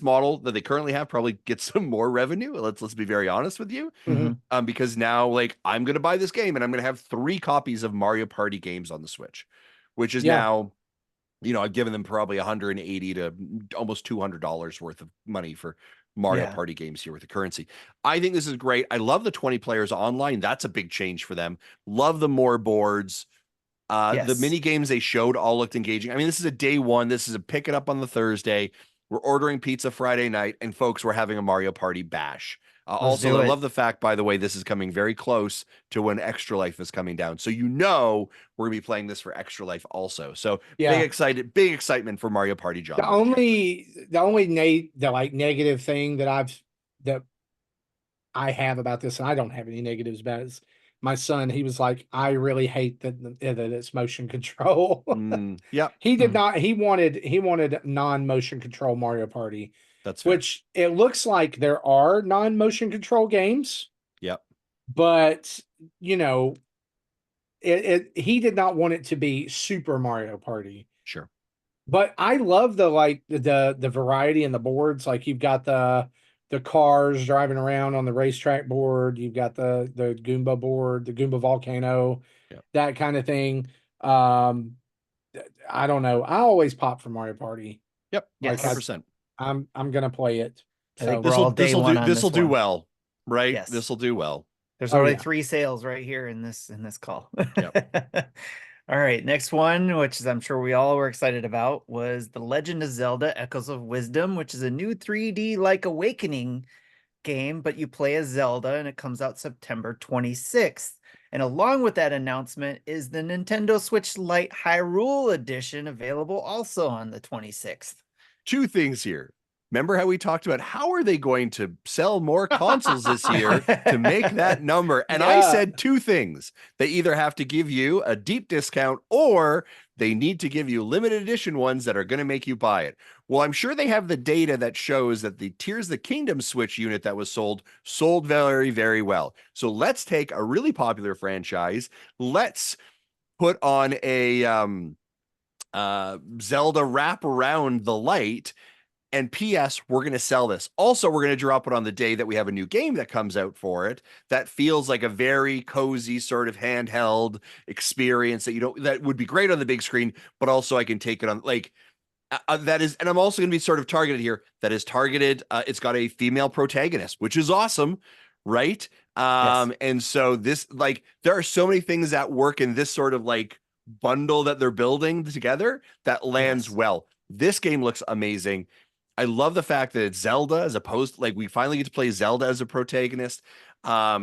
A: model that they currently have probably gets some more revenue. Let's be very honest with you. Because now like I'm gonna buy this game and I'm gonna have 3 copies of Mario Party games on the Switch, which is now, I've given them probably 180 to almost $200 worth of money for Mario Party games here with the currency. I think this is great. I love the 20 players online. That's a big change for them. Love the more boards. The mini games they showed all looked engaging. I mean, this is a day one. This is a pick it up on the Thursday. We're ordering pizza Friday night, and folks, we're having a Mario Party bash. Also, I love the fact, by the way, this is coming very close to when Extra Life is coming down. So we're gonna be playing this for Extra Life also. So big excitement for Mario Party, John.
B: The only negative thing that I have about this, and I don't have any negatives about it, is my son. He was like, I really hate that it's motion control.
A: Yep.
B: He did not. He wanted non-motion control Mario Party.
A: That's fair.
B: Which it looks like there are non-motion control games.
A: Yep.
B: But he did not want it to be Super Mario Party.
A: Sure.
B: But I love the variety in the boards. Like you've got the cars driving around on the racetrack board. You've got the Goomba board, the Goomba volcano, that kind of thing. I don't know. I always pop for Mario Party.
A: Yep.
C: Yes.
A: 100%.
B: I'm gonna play it.
C: I think
B: So
C: this
A: will do well, right?
C: Yes.
A: This will do well.
C: There's already 3 sales right here in this call.
A: Yep.
C: All right, next one, which is I'm sure we all were excited about, was The Legend of Zelda: Echoes of Wisdom, which is a new 3D like Awakening game, but you play as Zelda, and it comes out September 26th. And along with that announcement is the Nintendo Switch Lite Hyrule Edition, available also on the 26th.
A: 2 things here. Remember how we talked about how are they going to sell more consoles this year to make that number? And I said 2 things. They either have to give you a deep discount or they need to give you limited edition ones that are going to make you buy it. Well, I'm sure they have the data that shows that the Tears of the Kingdom Switch unit that was sold very, very well. So let's take a really popular franchise. Let's put on a Zelda wrap around the light. And P.S., we're going to sell this. Also, we're going to drop it on the day that we have a new game that comes out for it that feels like a very cozy sort of handheld experience that that would be great on the big screen, but also I can take it on. Like, That is, and I'm also going to be sort of targeted here. That is targeted. It's got a female protagonist, which is awesome, right?
C: Yes.
A: And so this, like, there are so many things that work in this sort of like bundle that they're building together that lands
C: Yes.
A: well. This game looks amazing. I love the fact that it's Zelda as opposed to, like, we finally get to play Zelda as a protagonist. You saw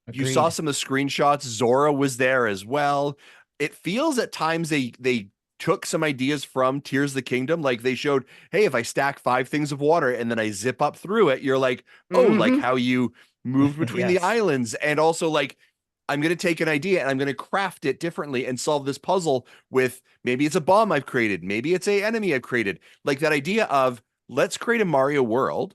C: Agreed.
A: some of the screenshots. Zora was there as well. It feels at times they took some ideas from Tears of the Kingdom. Like they showed, hey, if I stack 5 things of water and then I zip up through it, you're like, oh, like
B: Mhm.
A: how you moved between the
C: Yes.
A: islands. And also, like, I'm going to take an idea and I'm going to craft it differently and solve this puzzle with maybe it's a bomb I've created, maybe it's a enemy I've created. Like that idea of let's create a Mario world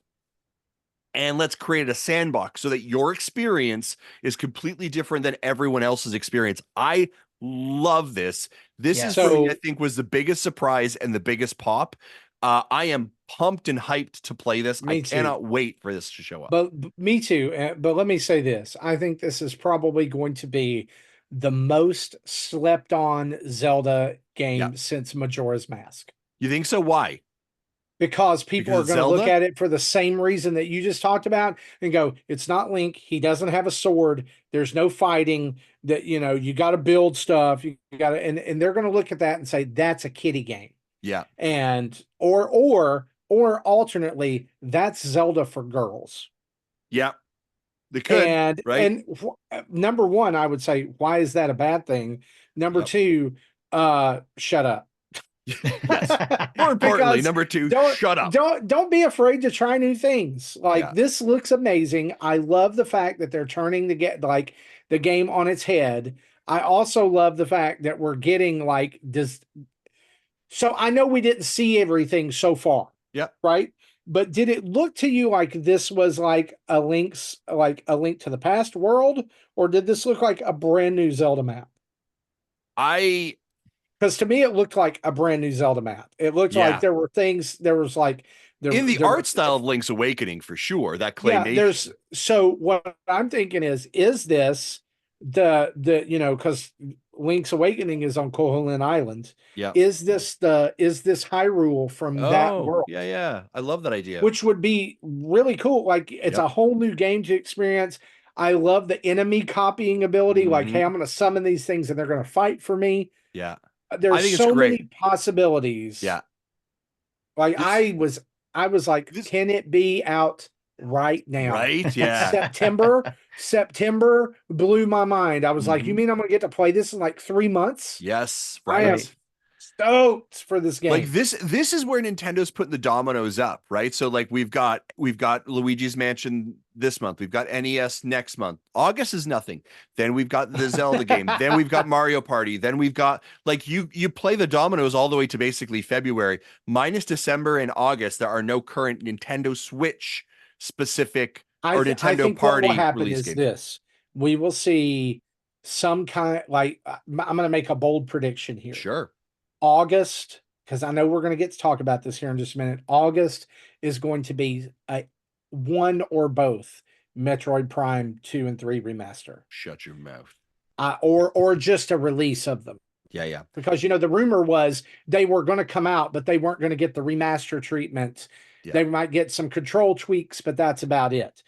A: and let's create a sandbox so that your experience is completely different than everyone else's experience. I love this. This is
C: Yes.
A: for me, I
B: So
A: think, was the biggest surprise and the biggest pop. I am pumped and hyped to play this. I
B: me too.
A: cannot wait for this to show up.
B: But me too. But let me say this. I think this is probably going to be the most slept on Zelda
A: Yeah.
B: game since Majora's Mask.
A: You think so? Why?
B: Because people
A: Because
B: are
A: it's
B: going to look
A: Zelda?
B: at it for the same reason that you just talked about and go, it's not Link. He doesn't have a sword. There's no fighting. That, you know, you got to build stuff. You got to, and they're going to look at that and say that's a kiddie game.
A: Yeah.
B: And or alternately, that's Zelda for girls.
A: Yeah. They could, right?
B: And number one, I would say, why is that a bad thing? Number
A: Yep.
B: two, shut up.
A: Yes. More importantly,
B: Because
A: number 2,
B: don't
A: shut up.
B: don't be afraid to try new things. Like
A: Yeah.
B: this looks amazing. I love the fact that they're turning the game on its head. I also love the fact that we're getting like this. So I know we didn't see everything so far,
A: Yep.
B: right? But did it look to you like this was like a Link to the Past world, or did this look like a brand new Zelda map?
A: I
B: Because to me, it looked like a brand new Zelda map. It looked like
A: Yeah.
B: there were things. There was like
A: In the
B: there
A: art
B: was,
A: style of Link's Awakening, for sure, that
B: yeah.
A: claymation.
B: There's so what I'm thinking is this the you know, because Link's Awakening is on Koholint Island.
A: Yeah.
B: Is this Hyrule from that
A: Oh,
B: world?
A: yeah. I love that idea.
B: Which would be really cool. Like it's
A: Yep.
B: a whole new game to experience. I love the enemy copying ability. Like, hey,
A: Mhm.
B: I'm going to summon these things and they're going to fight for me.
A: Yeah.
B: There's
A: think it's
B: so
A: great.
B: many possibilities.
A: Yeah.
B: Like
A: This-
B: I was like,
A: This-
B: can it be out right now?
A: Right? Yeah.
B: September blew my mind. I was like, you
A: Mhm.
B: mean I'm going to get to play this in like 3 months?
A: Yes.
B: I am
A: Right.
B: stoked for this game.
A: Like this is where Nintendo's putting the dominoes up, right? So like we've got Luigi's Mansion this month, we've got NES next month. August is nothing. Then we've got the Zelda game, then we've got Mario Party, then we've got like you play the dominoes all the way to basically February, minus December and August. There are no current Nintendo Switch specific
B: I
A: or
B: I
A: Nintendo
B: think what
A: Party
B: will happen
A: release
B: is
A: games.
B: this: we will see some kind. Like I'm going to make a bold prediction here.
A: Sure.
B: August, because I know we're going to get to talk about this here in just a minute. August is going to be a one or both Metroid Prime 2 and 3 remaster,
A: Shut your mouth.
B: or just a release of them.
A: Yeah.
B: Because you know the rumor was they were going to come out, but they weren't going to get the remaster treatment.
A: Yeah.
B: They might get some control tweaks, but that's about it.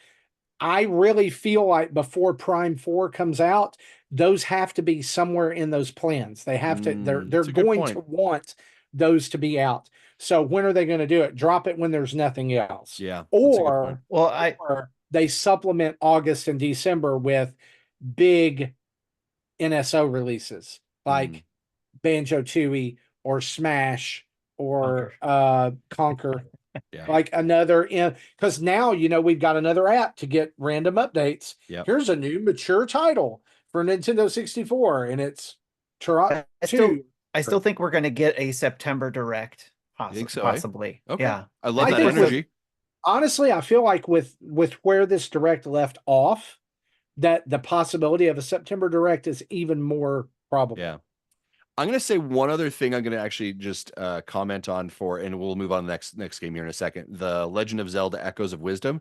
B: I really feel like before Prime 4 comes out, those have to be somewhere in those plans. They have to, they're
A: That's a good
B: going
A: point.
B: to want those to be out. So when are they going to do it? Drop it when there's nothing else.
A: Yeah. That's a good point.
B: Or they supplement August and December with big NSO releases like Banjo Tooie or Smash or Conquer.
A: Yeah.
B: Like another because now you know we've got another app to get random updates.
A: Yep.
B: Here's a new mature title for Nintendo 64, and it's Turok 2.
C: I still think we're going to get a September Direct,
A: You think so, eh?
C: possibly.
A: Okay.
C: Yeah.
A: I love
B: I
A: that
B: think
A: energy.
B: Honestly, I feel like with where this Direct left off, that the possibility of a September Direct is even more probable.
A: Yeah. I'm going to say one other thing I'm going to actually just comment on and we'll move on to the next game here in a second. The Legend of Zelda Echoes of Wisdom.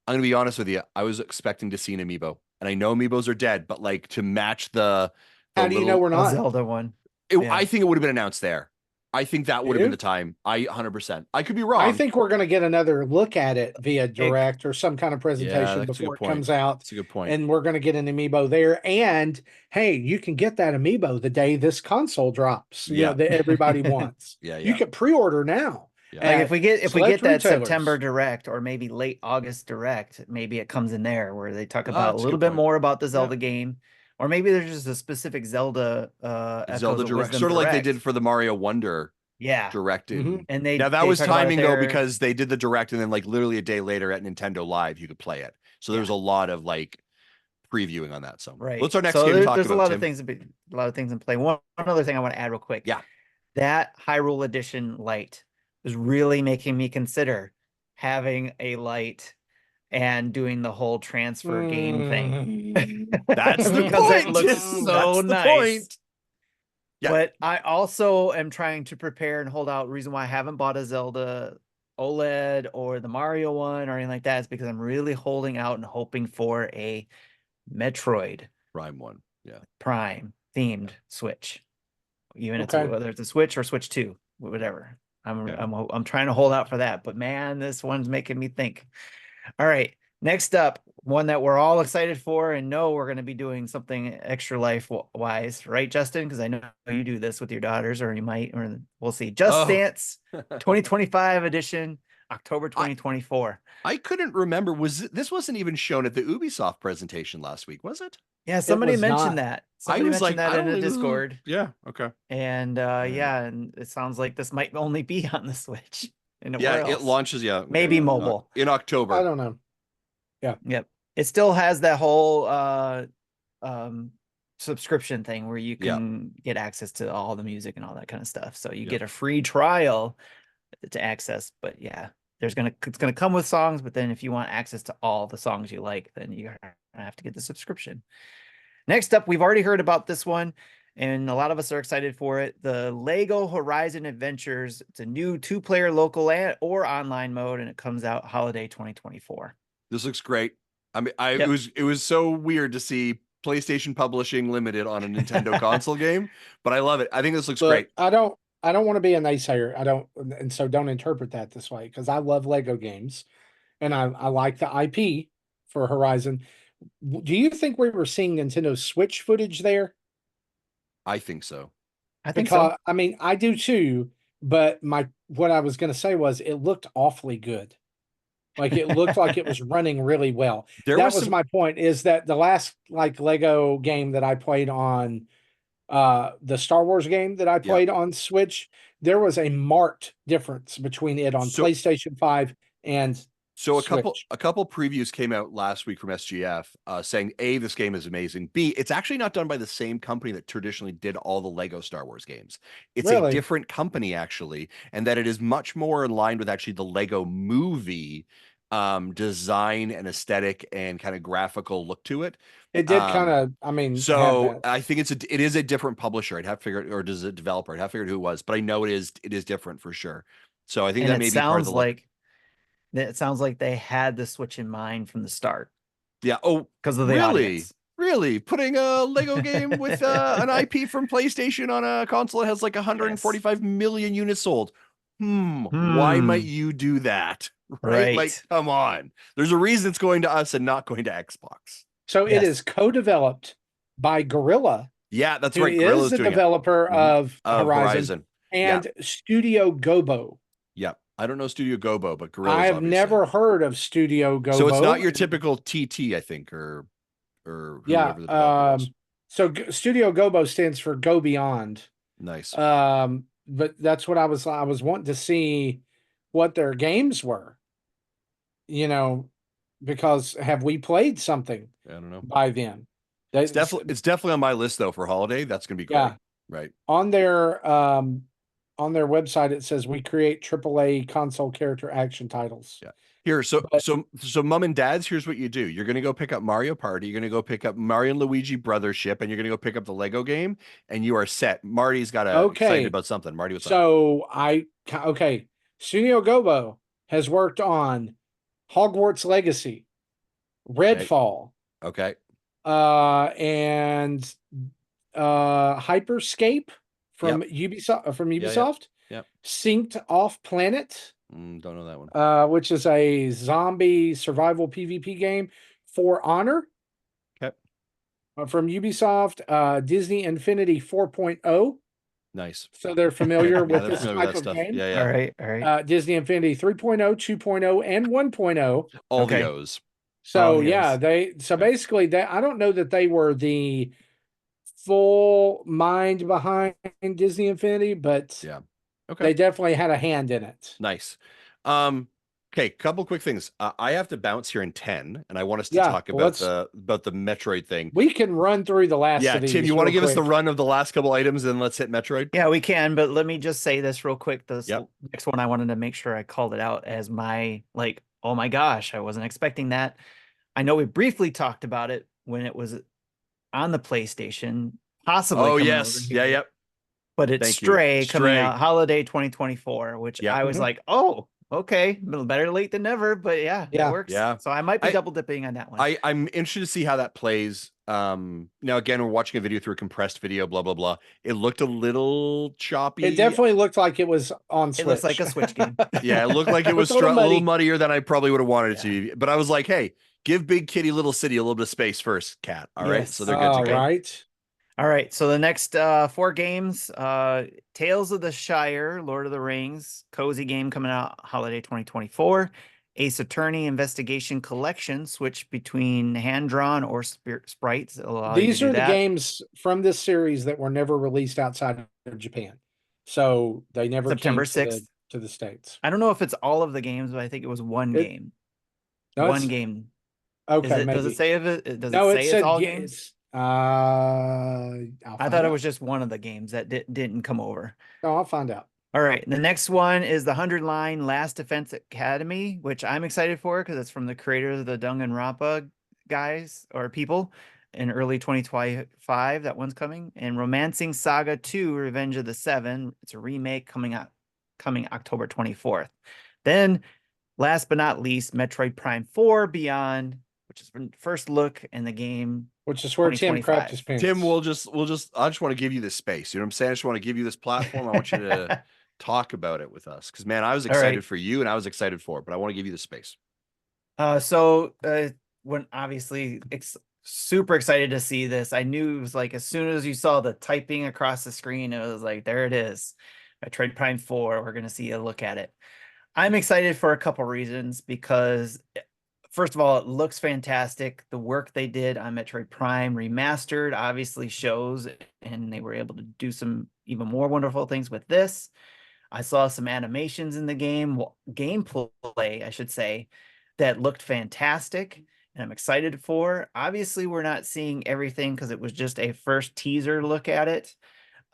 A: I'm going to be honest with you. I was expecting to see an amiibo, and I know amiibos are dead, but like to match the
B: How do you know we're
C: A
B: not?
C: Zelda one.
A: I think it would have been announced there. I think that would have been the time. 100%. I could be wrong.
B: I think we're going to get another look at it via
C: It-
B: direct or some kind of presentation
A: that's a
B: before
A: good
B: it
A: point.
B: comes out.
A: That's a good point.
B: And we're going to get an amiibo there. And hey, you can get that amiibo the day this console drops. You know, that everybody wants.
A: Yeah,
B: You can pre-order now.
A: Yeah.
C: Like if we get
B: select
C: that
B: retailers.
C: September direct or maybe late August direct, maybe it comes in there where they talk
A: Oh,
C: about a
A: that's a
C: little
A: good
C: bit
A: point.
C: more about the Zelda game, or maybe there's just a specific Zelda Echoes
A: Zelda
C: of
A: direct,
C: Wisdom
A: sort of like they
C: direct.
A: did for the Mario Wonder
C: Yeah,
A: direct.
B: Mhm.
C: and they
A: Now that
C: they
A: was
C: talk about it
A: timing though,
C: there.
A: because they did the direct and then like literally a day later at Nintendo Live you could play it. So there's a lot of like previewing on that. So
C: Right.
A: what's our next
C: so
A: game to talk
C: there's
A: about,
C: a lot
A: Tim?
C: of things, a lot of things in play. One other thing I want to add real quick.
A: Yeah.
C: That Hyrule Edition light was really making me consider having a light and doing the whole transfer game thing.
A: That's the
C: Because
A: point.
C: it looks
A: Tim.
C: so
A: That's the
C: nice.
A: point. Yeah.
C: But I also am trying to prepare and hold out. Reason why I haven't bought a Zelda OLED or the Mario one or anything like that is because I'm really holding out and hoping for a Metroid
A: Prime one. Yeah.
C: Prime themed Switch. Even
B: Okay.
C: it's whether it's a Switch or Switch 2, whatever.
A: Okay.
C: I'm trying to hold out for that, but man, this one's making me think. All right, next up, one that we're all excited for and know we're going to be doing something extra life wise, right, Justin? Because I know you do this with your daughters, or you might, or we'll see. Just Dance 2025 edition, October 2024.
A: I couldn't remember. This wasn't even shown at the Ubisoft presentation last week, was it?
C: Yeah, somebody
B: was
C: mentioned
B: not.
C: that. Somebody mentioned that in the Discord.
A: Yeah. Okay.
C: And yeah, and it sounds like this might only be on the Switch. And
A: Yeah, it launches. Yeah,
C: maybe mobile
A: in October.
B: I don't know. Yeah.
C: Yep. It still has that whole subscription thing where you can get access to all the music and all that kind of stuff. So you get a free trial to access, but yeah, it's gonna come with songs, but then if you want access to all the songs you like, then you're gonna have to get the subscription. Next up, we've already heard about this one, and a lot of us are excited for it. The Lego Horizon Adventures. It's a new 2-player local or online mode, and it comes out holiday 2024.
A: This looks great. I mean, it was so weird to see PlayStation Publishing Limited on a Nintendo console game, but I love it. I think this looks great.
B: I don't want to be a naysayer. And so don't interpret that this way, because I love Lego games and I like the IP for Horizon. Do you think we were seeing Nintendo Switch footage there?
A: I think so.
C: I think so.
B: I mean, I do too, but what I was going to say was it looked awfully good. Like it looked like it was running really well. That was my point, is that the last like Lego game that I played on the Star Wars game that I played on Switch, there was a marked difference between it on PlayStation 5 and
A: So
B: Switch.
A: a couple previews came out last week from SGF saying A, this game is amazing. B, it's actually not done by the same company that traditionally did all the Lego Star Wars games. It's a different company actually, and that it is much more in line with actually the Lego movie design and aesthetic and kind of graphical look to it.
B: It did kind of, I mean,
A: so I think it is a different publisher. I'd have to figure it, or does it developer? I'd have to figure out who it was, but I know it is different for sure. So I think that may be part of the look.
C: It sounds like they had the Switch in mind from the start.
A: Yeah. Oh,
C: because of the audience.
A: Really? Putting a Lego game with an IP from PlayStation on a console that has like 145 million units sold. Why might you do that? Right? Like, come on. There's a reason it's going to us and not going to Xbox.
B: So it is co-developed by Guerrilla.
A: Yeah, that's right.
B: Guerrilla's the developer of Horizon. And Studio Gobo.
A: Yep. I don't know Studio Gobo, but Guerrilla's
B: I have never heard of Studio Gobo.
A: So it's not your typical TT, I think, or whoever the developer is.
B: So Studio Gobo stands for Go Beyond.
A: Nice.
B: But that's what I was wanting to see what their games were. You know, because have we played something? I don't know. By them.
A: It's definitely on my list though for holiday. That's gonna be great.
B: Yeah.
A: Right.
B: On their website it says we create AAA console character action titles.
A: Yeah. Here, so mom and dads, here's what you do. You're gonna go pick up Mario Party, you're gonna go pick up Mario and Luigi Brothership, and you're gonna go pick up the Lego game, and you are set. Marty's got excited about something. Marty, what's
B: up? Studio Gobo has worked on Hogwarts Legacy, Redfall.
A: Okay.
B: And Hyperscape from Ubisoft.
A: Yep.
B: Synced Off Planet,
A: Don't know that one.
B: which is a zombie survival PvP game. For Honor
A: Okay.
B: from Ubisoft. Disney Infinity 4.0.
A: Nice.
B: So they're familiar
A: Yeah,
B: with
A: they're
B: this
A: familiar with
B: type
A: that
B: of
A: stuff.
B: game.
A: Yeah, yeah.
C: All right, all right.
B: Disney Infinity 3.0, 2.0, and 1.0.
A: All
C: Okay.
A: the O's.
B: So
C: All
B: yeah,
C: those.
B: basically I don't know that they were the full mind behind Disney Infinity, but
A: Yeah.
B: they
A: Okay.
B: definitely had a hand in it.
A: Nice. Okay, couple quick things. I have to bounce here in 10, and I want us to
B: Yeah,
A: talk
B: well,
A: about the Metroid thing.
B: we can run through the last
A: Yeah,
B: of these.
A: Tim, you want to
B: real
A: give us the
B: quick.
A: run of the last couple items, and let's hit Metroid?
C: Yeah, we can, but let me just say this real quick. This
A: Yep.
C: next one, I wanted to make sure I called it out as my, like, oh my gosh, I wasn't expecting that. I know we briefly talked about it when it was on the PlayStation, possibly
A: Oh,
C: coming
A: yes.
C: over
A: Yeah,
C: here.
A: yep.
C: But it's
A: Thank you.
C: Stray coming
A: Stray.
C: out holiday 2024, which
A: Yep.
C: I was like, oh, okay, better late than never. But yeah, that
B: Yeah.
C: works.
A: Yeah.
C: So I might be
A: I-
C: double dipping on that one.
A: I'm interested to see how that plays. Now again, we're watching a video through a compressed video, blah blah blah. It looked a little choppy.
B: It definitely looked like it was on Switch.
C: It looks like a Switch game.
A: Yeah, it looked like it was
B: a little
A: a little
B: muddy.
A: muddier than I probably would have wanted it to be. But I was like, hey, give Big Kitty Little City a little bit of space first, cat. All right.
C: Yes.
A: So they're good to
B: All
A: go.
B: right.
C: All right, so the next 4 games, Tales of the Shire, Lord of the Rings, cozy game coming out holiday 2024. Ace Attorney Investigation Collection, switch between hand-drawn or sprites. It'll allow you to
B: These
C: do
B: are the
C: that.
B: games from this series that were never released outside of Japan. So they never
C: September
B: came
C: 6th.
B: to the States.
C: I don't know if it's all of the games, but I think it was one game.
B: No,
C: One game.
B: Okay,
C: Does
B: maybe.
C: it say does
B: No,
C: it
B: it
C: say it's
B: said
C: all
B: yeah,
C: games?
B: I'll
C: I
B: find
C: thought it
B: out.
C: was just one of the games that didn't come over.
B: No, I'll find out.
C: All right, the next one is the 100-line Last Defense Academy, which I'm excited for because it's from the creators of the Danganronpa guys or people in early 2025. That one's coming. And Romancing Saga 2: Revenge of the Seven. It's a remake coming October 24th. Then, last but not least, Metroid Prime 4 Beyond, which is first look in the game.
B: Which is where Tim crapped his
C: 2025.
B: pants.
A: Tim, I just want to give you this space. You know what I'm saying? I just want to give you this platform. I want you to talk about it with us. Because man, I was excited for you and I was excited for it, but I want to give you the space.
C: When obviously super excited to see this. I knew it was like as soon as you saw the typing across the screen, it was like, there it is. Metroid Prime 4. We're gonna see a look at it. I'm excited for a couple reasons because first of all, it looks fantastic. The work they did on Metroid Prime Remastered obviously shows, and they were able to do some even more wonderful things with this. I saw some animations in the gameplay, I should say, that looked fantastic, and I'm excited for. Obviously, we're not seeing everything because it was just a first teaser look at it.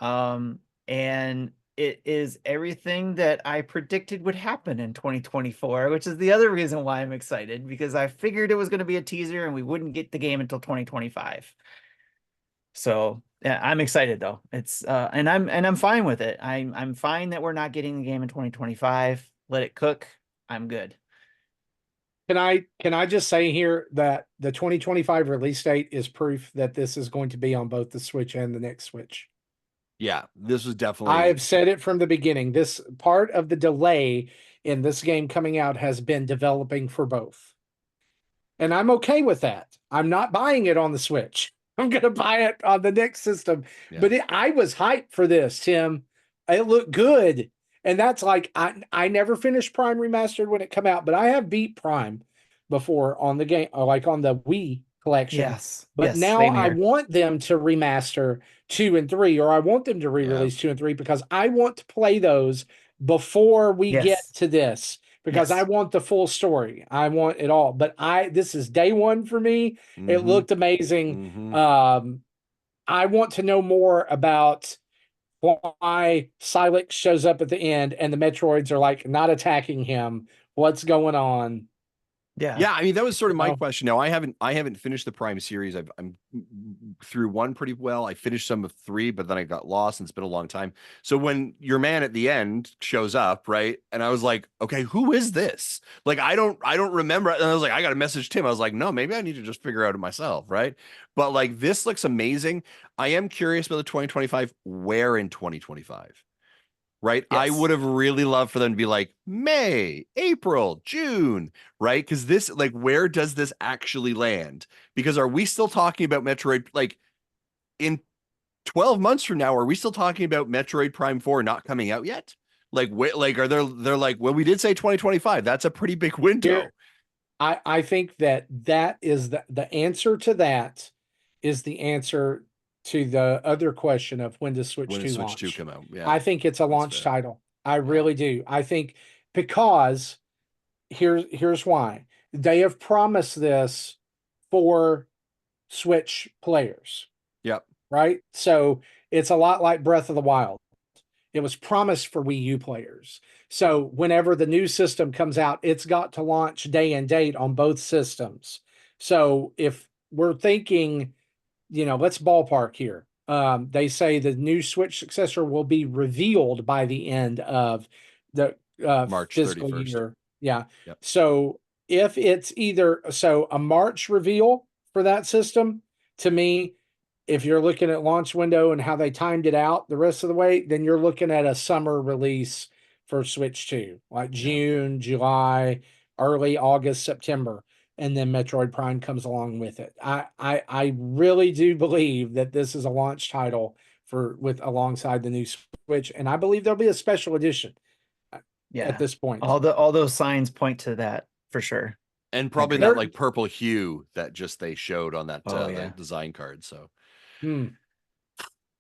C: And it is everything that I predicted would happen in 2024, which is the other reason why I'm excited, because I figured it was going to be a teaser and we wouldn't get the game until 2025. So yeah, I'm excited though. It's and I'm fine with it. I'm fine that we're not getting the game in 2025. Let it cook. I'm good.
B: Can I just say here that the 2025 release date is proof that this is going to be on both the Switch and the next Switch.
A: Yeah, this was definitely.
B: I've said it from the beginning. This part of the delay in this game coming out has been developing for both. And I'm okay with that. I'm not buying it on the Switch. I'm going to buy it on the next system.
A: Yeah.
B: But I was hyped for this, Tim. It looked good. And that's like, I never finished Prime Remastered when it came out, but I have beat Prime before on the game, or like on the Wii collection.
C: Yes.
B: But
C: yes,
B: now
C: same
B: I
C: here.
B: want them to remaster 2 and 3, or I want them to re-release 2 and 3 because I want to play those before we get
C: Yes.
B: to this. Because
C: Yes.
B: I want the full story. I want it all. But this is day one for me. It looked amazing. I want to know more about why Silex shows up at the end and the Metroids are like not attacking him. What's going on?
A: Yeah, I mean that was sort of my
B: Oh.
A: question. Now I haven't finished the Prime series. I'm through 1 pretty well. I finished some of 3, but then I got lost and it's been a long time. So when your man at the end shows up, right? And I was like, okay, who is this? Like I don't remember. And I was like, I got to message Tim. I was like, no, maybe I need to just figure out it myself, right? But like this looks amazing. I am curious about the 2025. Where in 2025? right? I
B: Yes.
A: would have really loved for them to be like May, April, June, right? Because this, like, where does this actually land? Because are we still talking about Metroid, like, in 12 months from now, are we still talking about Metroid Prime 4 not coming out yet? Like, like, they're like, well, we did say 2025. That's a pretty big window.
B: Here, I think that is the answer to that is the answer to the other question of when does Switch
A: When
B: 2
A: does Switch
B: launch.
A: 2 come out? Yeah.
B: I think it's a launch
A: fair.
B: title. I really do. I think because here's why. They have promised this for Switch players,
A: Yep.
B: right? So it's a lot like Breath of the Wild. It was promised for Wii U players. So whenever the new system comes out, it's got to launch day and date on both systems. So if we're thinking, let's ballpark here. They say the new Switch successor will be revealed by the end of the
A: March
B: fiscal
A: 31st.
B: year. Yeah.
A: Yep.
B: So if it's either a March reveal for that system, to me, if you're looking at launch window and how they timed it out the rest of the way, then you're looking at a summer release for Switch 2, like June, July, early August, September, and then Metroid Prime comes along with it. I really do believe that this is a launch title with alongside the new Switch, and I believe there'll be a special edition at this point.
C: All those signs point to that for sure.
A: And probably
C: agree.
A: that like purple hue that just they showed on that
C: yeah.
A: the design card. So
B: Hmm.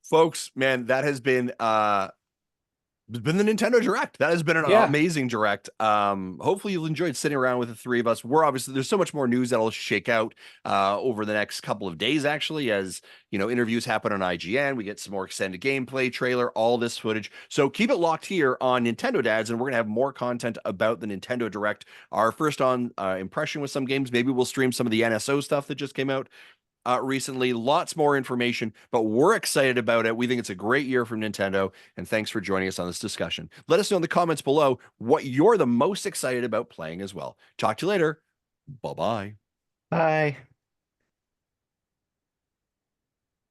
A: folks, man, that has been the Nintendo Direct. That has been an amazing Direct. Hopefully you'll enjoyed sitting around with the three of us. We're obviously, there's so much more news that'll shake out over the next couple of days, actually, as interviews happen on IGN. We get some more extended gameplay trailer, all this footage. So keep it locked here on Nintendo Dads, and we're gonna have more content about the Nintendo Direct. Our first on impression with some games. Maybe we'll stream some of the NSO stuff that just came out recently. Lots more information, but we're excited about it. We think it's a great year from Nintendo, and thanks for joining us on this discussion. Let us know in the comments below what you're the most excited about playing as well. Talk to you later. Bye-bye.
C: Bye.